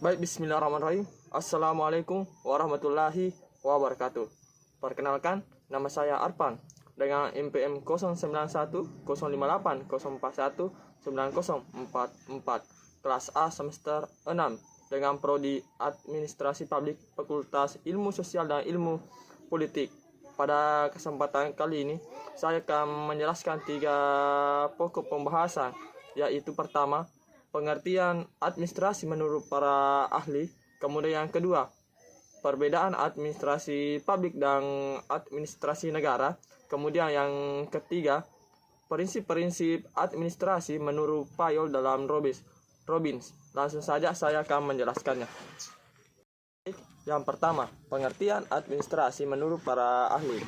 Baik, bismillahirrahmanirrahim. Assalamualaikum warahmatullahi wabarakatuh. Perkenalkan, nama saya Arpan dengan NPM 091058041904 kelas A semester 6 dengan prodi Administrasi Publik Fakultas Ilmu Sosial dan Ilmu Politik. Pada kesempatan kali ini, saya akan menjelaskan 3 pokok pembahasan, yaitu pertama, pengertian administrasi menurut para ahli. Kemudian yang kedua, perbedaan administrasi publik dan administrasi negara. Kemudian yang ketiga, prinsip-prinsip administrasi menurut Fayol dalam Robbins. Langsung saja saya akan menjelaskannya. Yang pertama, pengertian administrasi menurut para ahli.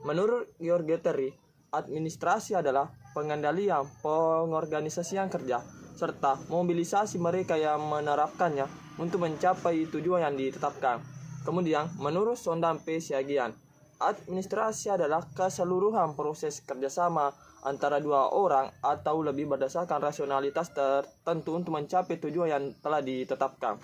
Menurut George Terry, administrasi adalah pengendalian pengorganisasian kerja serta mobilisasi mereka yang menerapkannya untuk mencapai tujuan yang ditetapkan. Kemudian, menurut Sondam P. Siagian, administrasi adalah keseluruhan proses kerjasama antara dua orang atau lebih berdasarkan rasionalitas tertentu untuk mencapai tujuan yang telah ditetapkan.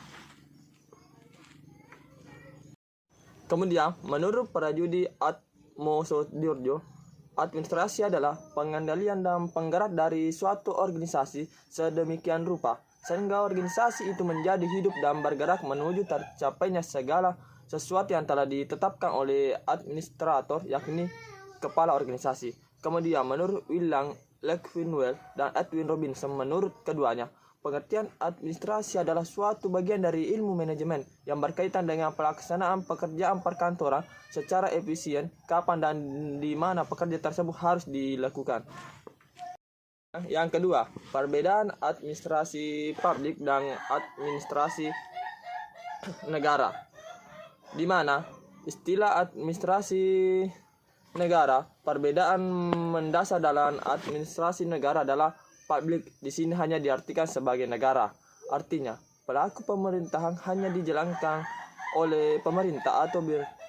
Kemudian, menurut Prajudi Atmosodyorjo, administrasi adalah pengendalian dan penggerak dari suatu organisasi sedemikian rupa sehingga organisasi itu menjadi hidup dan bergerak menuju tercapainya segala sesuatu yang telah ditetapkan oleh administrator, yakni kepala organisasi. Kemudian menurut William Lechwinwell dan Edwin Robinson, menurut keduanya, pengertian administrasi adalah suatu bagian dari ilmu manajemen yang berkaitan dengan pelaksanaan pekerjaan perkantoran secara efisien, kapan dan di mana pekerja tersebut harus dilakukan. Yang kedua, perbedaan administrasi publik dan administrasi negara, di mana istilah administrasi negara, perbedaan mendasar dalam administrasi negara adalah publik di sini hanya diartikan sebagai negara. Artinya, pelaku pemerintahan hanya dijalankan oleh pemerintah atau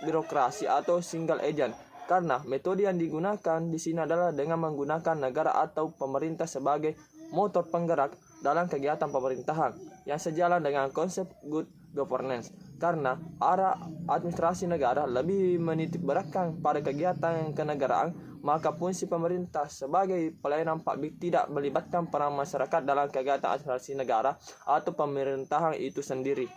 birokrasi atau single agent. Karena metode yang digunakan di sini adalah dengan menggunakan negara atau pemerintah sebagai motor penggerak dalam kegiatan pemerintahan yang sejalan dengan konsep good governance. Karena arah administrasi negara lebih menitikberatkan pada kegiatan kenegaraan, maka fungsi pemerintah sebagai pelayanan publik tidak melibatkan peran masyarakat dalam kegiatan administrasi negara atau pemerintahan itu sendiri.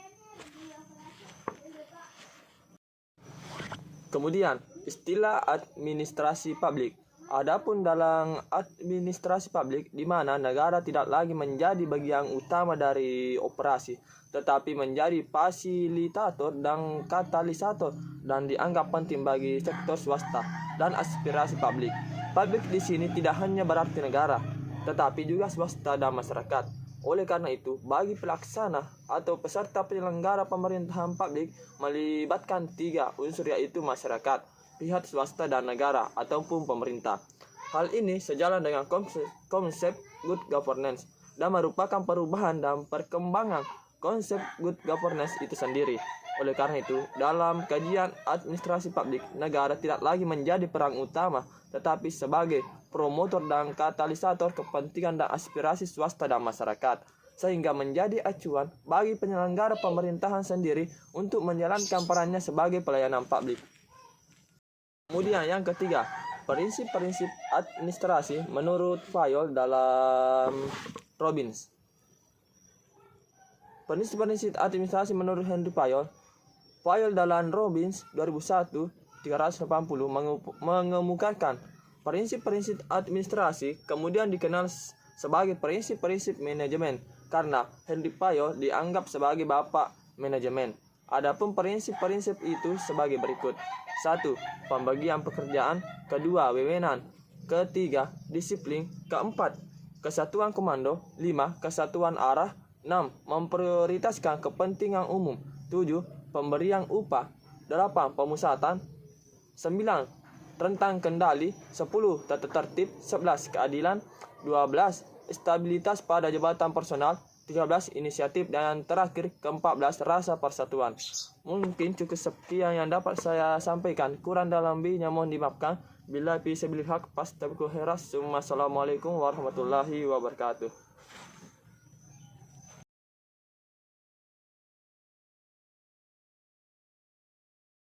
Kemudian, istilah administrasi publik. Adapun dalam administrasi publik, di mana negara tidak lagi menjadi bagian utama dari operasi, tetapi menjadi fasilitator dan katalisator dan dianggap penting bagi sektor swasta dan aspirasi publik. Publik di sini tidak hanya berarti negara, tetapi juga swasta dan masyarakat. Oleh karena itu, bagi pelaksana atau peserta penyelenggara pemerintahan publik melibatkan 3 unsur, yaitu masyarakat, pihak swasta dan negara ataupun pemerintah. Hal ini sejalan dengan konsep good governance dan merupakan perubahan dan perkembangan konsep good governance itu sendiri. Oleh karena itu, dalam kajian administrasi publik, negara tidak lagi menjadi peran utama, tetapi sebagai promotor dan katalisator kepentingan dan aspirasi swasta dan masyarakat, sehingga menjadi acuan bagi penyelenggara pemerintahan sendiri untuk menjalankan perannya sebagai pelayanan publik. Kemudian yang ketiga, prinsip-prinsip administrasi menurut Fayol dalam Robbins. Prinsip-prinsip administrasi menurut Henry Fayol dalam Robbins 2001-380 mengemukakan prinsip-prinsip administrasi, kemudian dikenal sebagai prinsip-prinsip manajemen karena Henry Fayol dianggap sebagai bapak manajemen. Adapun prinsip-prinsip itu sebagai berikut. 1. Pembagian pekerjaan. 2. Wewenang. 3. Disiplin. 4. Kesatuan komando. 5. Kesatuan arah. 6. Memprioritaskan kepentingan umum. 7. Pemberian upah. 8. Pemusatan. 9. Rentang kendali. 10. Tata tertib. 11. Keadilan. 12. Stabilitas pada jabatan personal. 13. Inisiatif. Dan yang terakhir, ke-14, rasa persatuan. Mungkin cukup sekian yang dapat saya sampaikan. Kurang dalam lebihnya mohon dimaafkan. Billahi fi sabilil haq, fastabiqul khairat. Assalamualaikum warahmatullahi wabarakatuh.